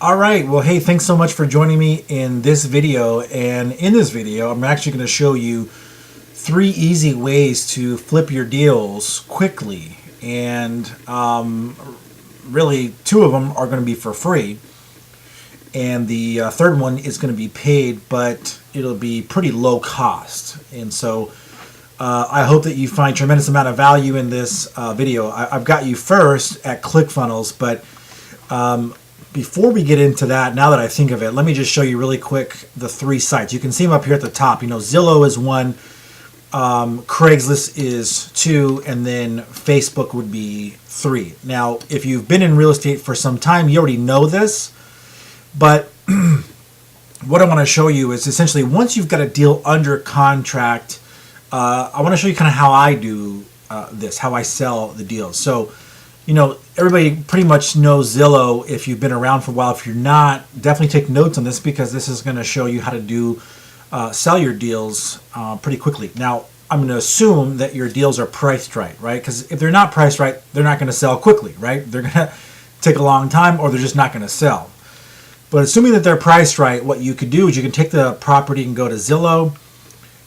All right, well, hey, thanks so much for joining me in this video. And in this video, I'm actually going to show you 3 easy ways to flip your deals quickly. And really, 2 of them are going to be for free. And the third one is going to be paid, but it'll be pretty low cost. And so I hope that you find tremendous amount of value in this video. I've got you first at ClickFunnels, but before we get into that, now that I think of it, let me just show you really quick the 3 sites. You can see them up here at the top. You know, Zillow is 1, Craigslist is 2, and then Facebook would be 3. Now, if you've been in real estate for some time, you already know this, but what I want to show you is essentially once you've got a deal under contract, I want to show you kind of how I do this, how I sell the deals. So, you know, everybody pretty much knows Zillow if you've been around for a while. If you're not, definitely take notes on this because this is going to show you how to do sell your deals pretty quickly. Now, I'm going to assume that your deals are priced right? Because if they're not priced right, they're not going to sell quickly, right? They're going to take a long time or they're just not going to sell. But assuming that they're priced right, what you could do is you can take the property and go to Zillow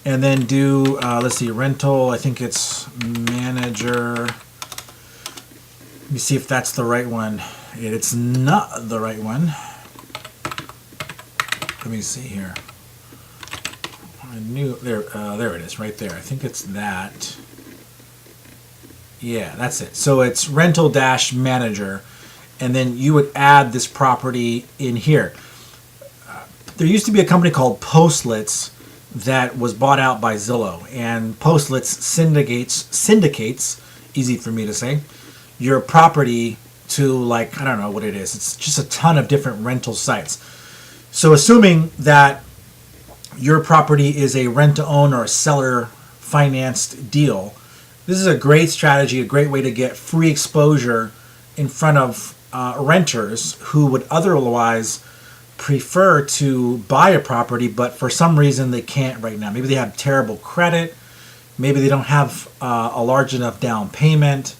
and then do, let's see, rental. I think it's manager. Let me see if that's the right one. It's not the right one. Let me see here. I knew there it is right there. I think it's that. Yeah, that's it. So it's rental dash manager, and then you would add this property in here. There used to be a company called Postlets that was bought out by Zillow, and Postlets syndicates, easy for me to say, your property to, like, I don't know what it is. It's just a ton of different rental sites. So assuming that your property is a rent-to-own or a seller-financed deal, this is a great strategy, a great way to get free exposure in front of renters who would otherwise prefer to buy a property, but for some reason they can't right now. Maybe they have terrible credit. Maybe they don't have a large enough down payment.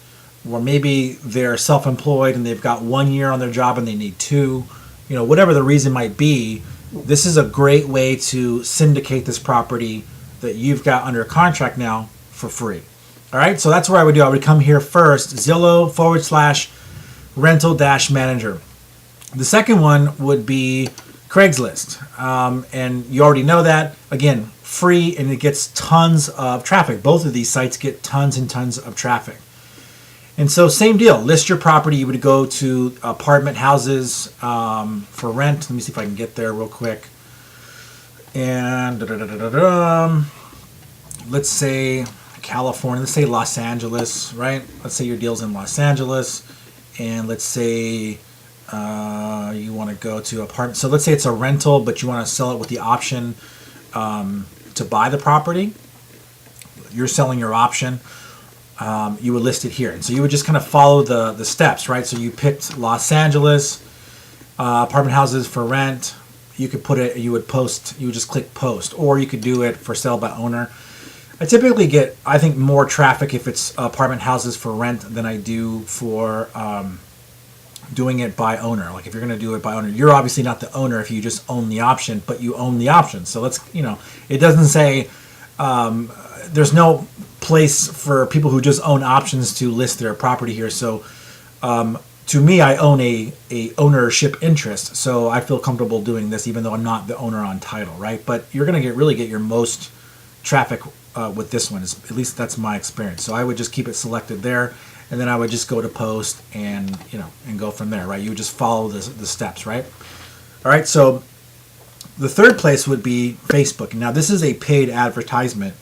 Or maybe they're self-employed and they've got 1 year on their job and they need 2. You know, whatever the reason might be, this is a great way to syndicate this property that you've got under contract now for free. All right, so that's what I would do. I would come here first, Zillow/rental-manager. The second one would be Craigslist. And you already know that. Again, free, and it gets tons of traffic. Both of these sites get tons and tons of traffic. And so same deal, list your property. You would go to apartment houses for rent. Let me see if I can get there real quick. And let's say California, let's say Los Angeles, right? Let's say your deal's in Los Angeles. And let's say you want to go to apartment. So let's say it's a rental, but you want to sell it with the option to buy the property. You're selling your option. You would list it here. And so you would just kind of follow the steps, right? So you picked Los Angeles, apartment houses for rent. You could put it, you would just click post, or you could do it for sale by owner. I typically get, I think, more traffic if it's apartment houses for rent than I do for doing it by owner. Like if you're going to do it by owner, you're obviously not the owner if you just own the option, but you own the option. So let's, you know, it doesn't say, there's no place for people who just own options to list their property here. So to me, I own a ownership interest, so I feel comfortable doing this even though I'm not the owner on title, right? But you're going to really get your most traffic with this one, at least that's my experience. So I would just keep it selected there, and then I would just go to post and, you know, and go from there, right? You would just follow the steps, right? All right, so the third place would be Facebook. Now this is a paid advertisement,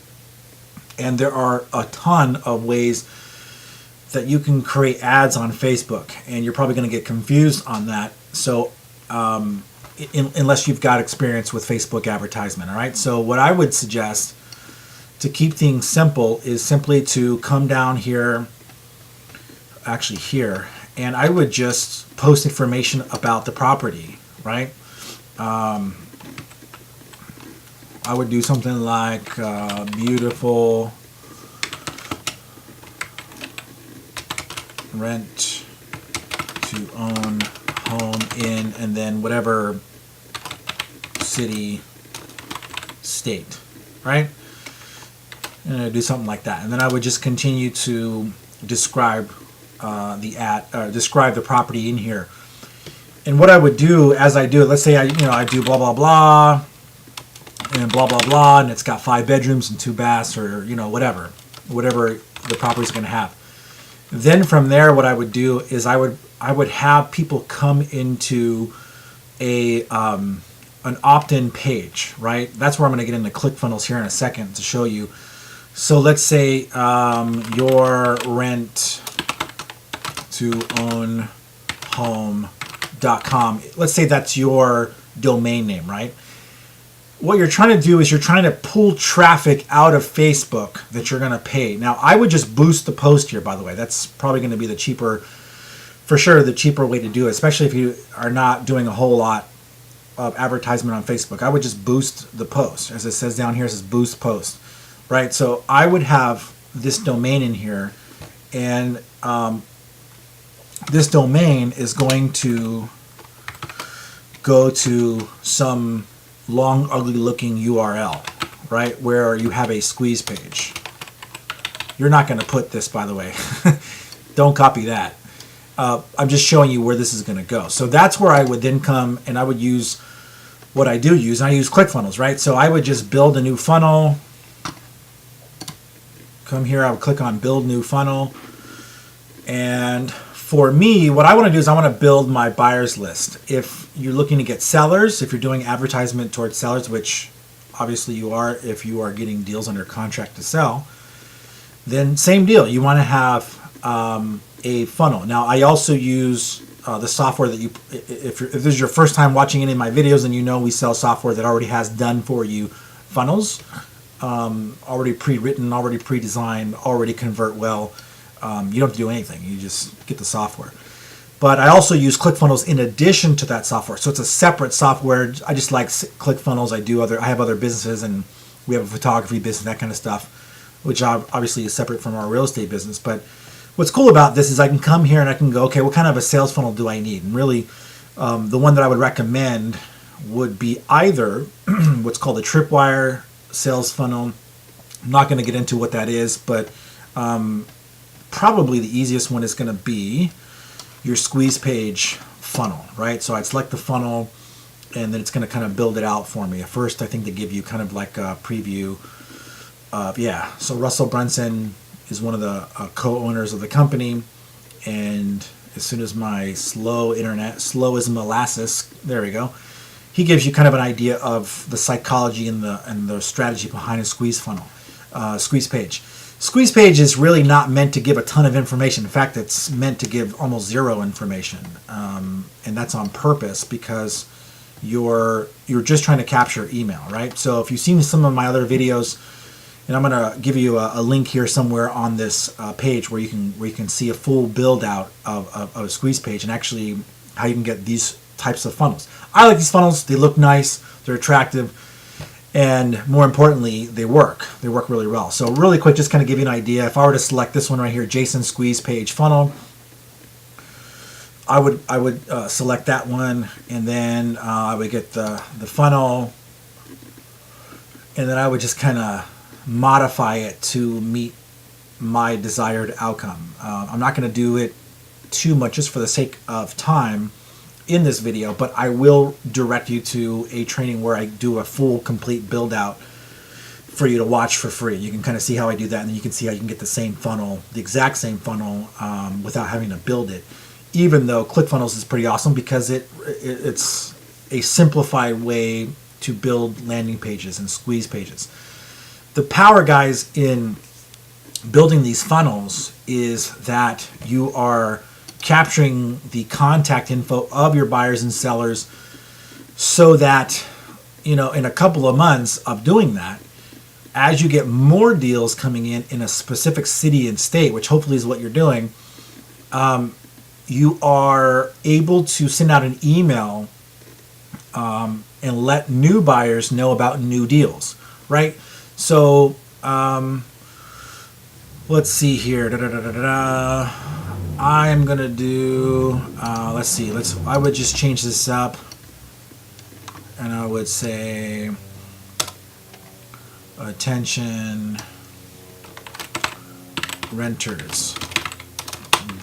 and there are a ton of ways that you can create ads on Facebook, and you're probably going to get confused on that. So unless you've got experience with Facebook advertisement, all right? So what I would suggest to keep things simple is simply to come down here, actually here, and I would just post information about the property, right? I would do something like beautiful rent to own home in, and then whatever city, state, right? And I'd do something like that, and then I would just continue to describe describe the property in here. And what I would do as I do it, let's say I do blah blah blah and blah blah blah, and it's got 5 bedrooms and 2 baths, or whatever the property's going to have. Then from there, what I would do is I would have people come into an opt-in page, right? That's where I'm going to get into ClickFunnels here in a second to show you. So let's say your rent to own home.com. Let's say that's your domain name, right? What you're trying to do is you're trying to pull traffic out of Facebook that you're going to pay. Now, I would just boost the post here, by the way. That's probably going to be the cheaper way to do it, especially if you are not doing a whole lot of advertisement on Facebook. I would just boost the post. As it says down here, it says boost post, right? So I would have this domain in here, and this domain is going to go to some long, ugly looking URL, right, where you have a squeeze page. You're not going to put this, by the way. Don't copy that. I'm just showing you where this is going to go. So that's where I would then come, and I would use what I do use. I use ClickFunnels, right? So I would just build a new funnel. Come here, I would click on build new funnel. And for me, what I want to do is I want to build my buyers list. If you're looking to get sellers, if you're doing advertisement towards sellers, which obviously you are if you are getting deals under contract to sell, then same deal. You want to have a funnel. Now, I also use the software that if this is your first time watching any of my videos, and we sell software that already has done for you funnels, already pre-written, already pre-designed, already convert well. You don't have to do anything. You just get the software. But I also use ClickFunnels in addition to that software. So it's a separate software. I just like ClickFunnels. I have other businesses, and we have a photography business, that kind of stuff, which obviously is separate from our real estate business. But what's cool about this is I can come here and I can go, okay, what kind of a sales funnel do I need? And really, the one that I would recommend would be either what's called a tripwire sales funnel. I'm not going to get into what that is, but probably the easiest one is going to be your squeeze page funnel, right? So I'd select the funnel, and then it's going to kind of build it out for me. At first, I think they give you kind of like a preview of, So Russell Brunson is one of the co-owners of the company, and as soon as my slow as molasses, there we go, he gives you kind of an idea of the psychology and the strategy behind a squeeze funnel, squeeze page. Squeeze page is really not meant to give a ton of information. In fact, it's meant to give almost zero information, and that's on purpose because you're just trying to capture email, right? So if you've seen some of my other videos, and I'm going to give you a link here somewhere on this page where you can see a full build out of a squeeze page, and actually how you can get these types of funnels. I like these funnels. They look nice. They're attractive. And more importantly, they work. They work really well. So really quick, just kind of give you an idea. If I were to select this one right here, Jason Squeeze Page Funnel, I would select that one, and then I would get the funnel, and then I would just kind of modify it to meet my desired outcome. I'm not going to do it too much just for the sake of time in this video, but I will direct you to a training where I do a full complete build out for you to watch for free. You can kind of see how I do that, and then you can see how you can get the same funnel, the exact same funnel, without having to build it. Even though ClickFunnels is pretty awesome because it's a simplified way to build landing pages and squeeze pages. The power, guys, in building these funnels is that you are capturing the contact info of your buyers and sellers so that, in a couple of months of doing that, as you get more deals coming in a specific city and state, which hopefully is what you're doing, you are able to send out an email and let new buyers know about new deals, right? So let's see here. I am gonna do. Let's see. I would just change this up, and I would say, attention, renters,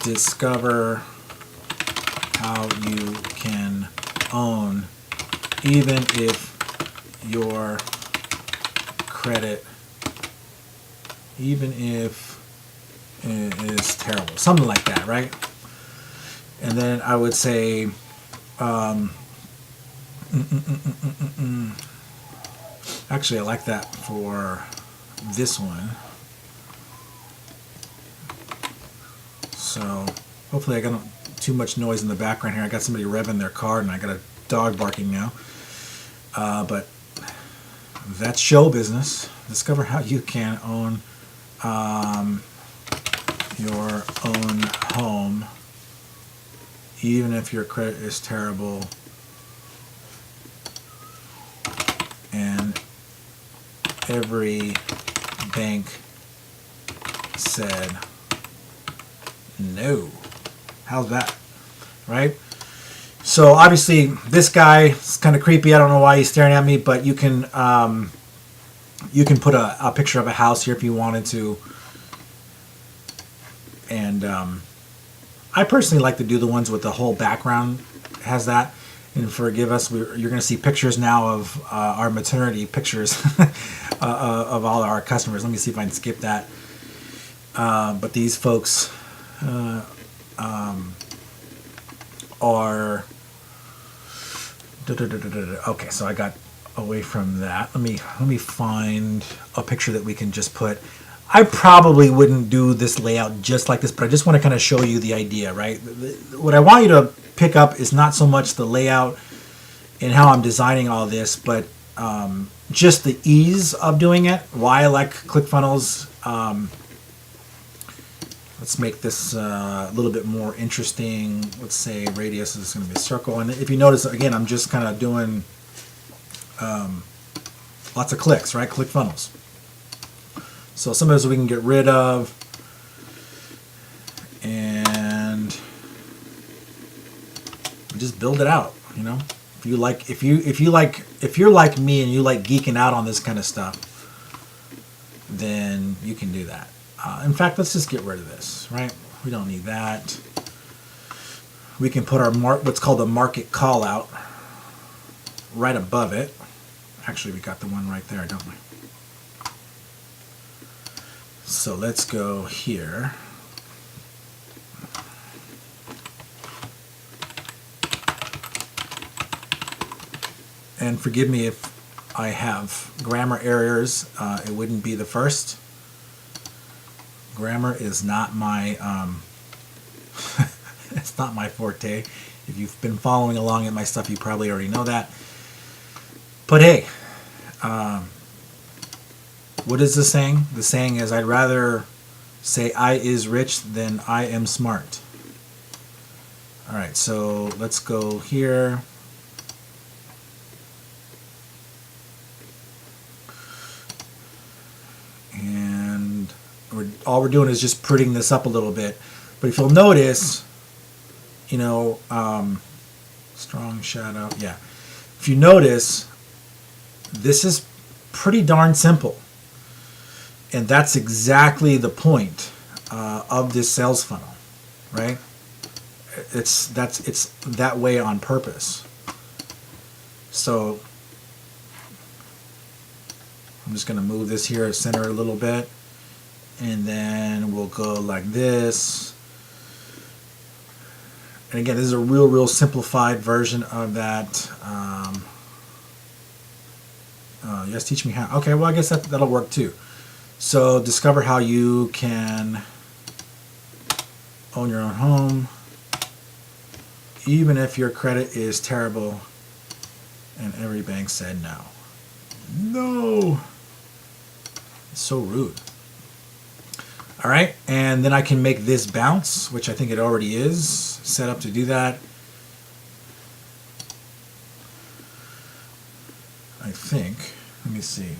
discover how you can own, even if your credit, even if it is terrible, something like that, right? And then I would say, actually, I like that for this one. So hopefully I got not too much noise in the background here. I got somebody revving their car, and I got a dog barking now. But that's show business. Discover how you can own your own home, even if your credit is terrible, and every bank said no. How's that? Right? So obviously this guy is kind of creepy. I don't know why he's staring at me, but you can put a picture of a house here if you wanted to. And I personally like to do the ones with the whole background has that. And forgive us, you're going to see pictures now of our maternity pictures of all our customers. Let me see if I can skip that. But these folks are... Okay, so I got away from that. Let me find a picture that we can just put. I probably wouldn't do this layout just like this, but I just want to kind of show you the idea, right? What I want you to pick up is not so much the layout and how I'm designing all this, but just the ease of doing it. Why I like ClickFunnels. Let's make this a little bit more interesting. Let's say radius is going to be a circle. And if you notice, again, I'm just kind of doing lots of clicks, right? ClickFunnels. So some of those we can get rid of. And just build it out, you know? If you're like me and you like geeking out on this kind of stuff, then you can do that. In fact, let's just get rid of this, right? We don't need that. We can put our what's called a market call out right above it. Actually, we got the one right there, don't we? So let's go here. And forgive me if I have grammar errors. It wouldn't be the first. Grammar is not my it's not my forte. If you've been following along in my stuff, you probably already know that. But hey, what is the saying? The saying is, I'd rather say I is rich than I am smart. All right, so let's go here. And all we're doing is just prettying this up a little bit. But if you'll notice, you know, strong shadow, yeah. If you notice, this is pretty darn simple. And that's exactly the point of this sales funnel, right? It's that way on purpose. So I'm just going to move this here, center a little bit, and then we'll go like this. And again, this is a real simplified version of that. Yes, teach me how. Okay, well, I guess that'll work too. So discover how you can own your own home, even if your credit is terrible and every bank said no. No. It's so rude. All right, and then I can make this bounce, which I think it already is set up to do that. I think. Let me see.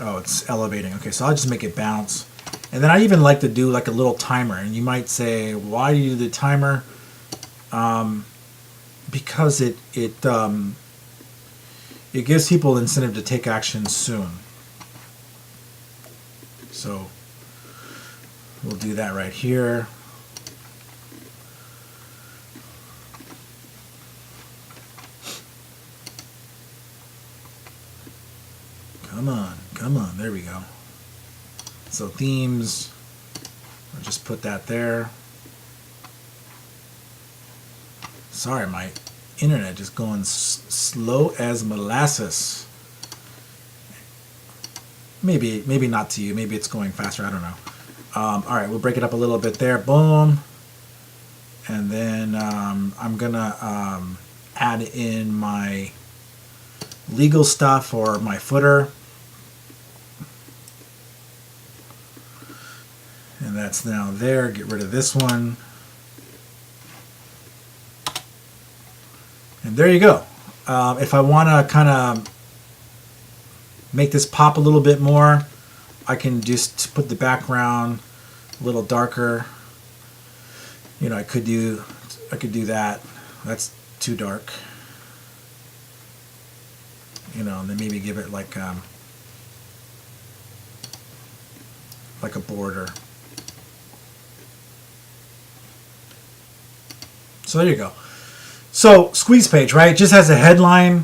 Oh, it's elevating. Okay, so I'll just make it bounce. And then I even like to do like a little timer. And you might say, why do you do the timer? Because it gives people incentive to take action soon. So we'll do that right here. Come on, there we go. So themes, I'll just put that there. Sorry, my internet just going slow as molasses. Maybe not to you, maybe it's going faster, I don't know. All right, we'll break it up a little bit there, boom. And then I'm gonna add in my legal stuff or my footer. And that's now there. Get rid of this one. And there you go. If I want to kind of make this pop a little bit more, I can just put the background a little darker. You know, I could do that. That's too dark. You know, and then maybe give it like a border. So there you go. So squeeze page, right? It just has a headline.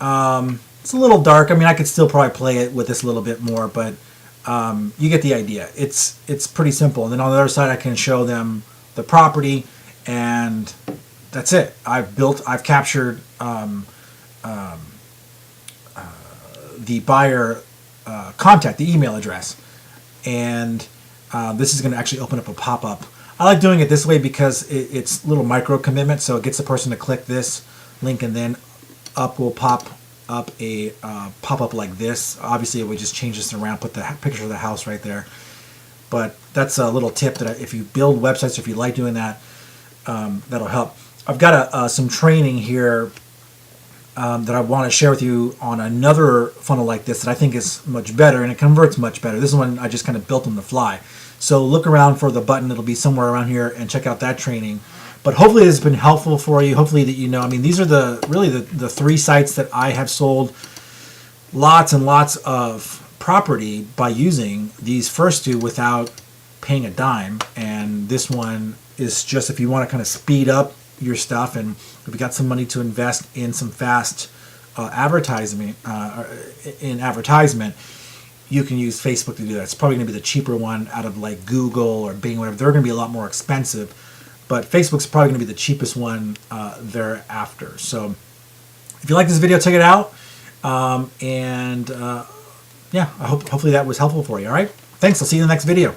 It's a little dark. I mean, I could still probably play it with this a little bit more, but you get the idea. It's pretty simple. And then on the other side, I can show them the property, and that's it. I've captured the buyer contact, the email address, and this is going to actually open up a pop-up. I like doing it this way because it's a little micro commitment, so it gets the person to click this link, and then up will pop up a pop-up like this. Obviously, we just change this around, put the picture of the house right there. But that's a little tip that if you build websites, or if you like doing that, that'll help. I've got some training here that I want to share with you on another funnel like this that I think is much better, and it converts much better. This one I just kind of built on the fly. So look around for the button. It'll be somewhere around here, and check out that training. But hopefully this has been helpful for you. Hopefully that you know, I mean, these are really the 3 sites that I have sold lots and lots of property by using these first 2 without paying a dime. And this one is just if you want to kind of speed up your stuff, and if you got some money to invest in some fast advertisement, you can use Facebook to do that. It's probably going to be the cheaper one out of like Google or Bing, whatever. They're going to be a lot more expensive, but Facebook's probably going to be the cheapest one thereafter. So if you like this video, check it out. Yeah, hopefully that was helpful for you. All right. Thanks. I'll see you in the next video.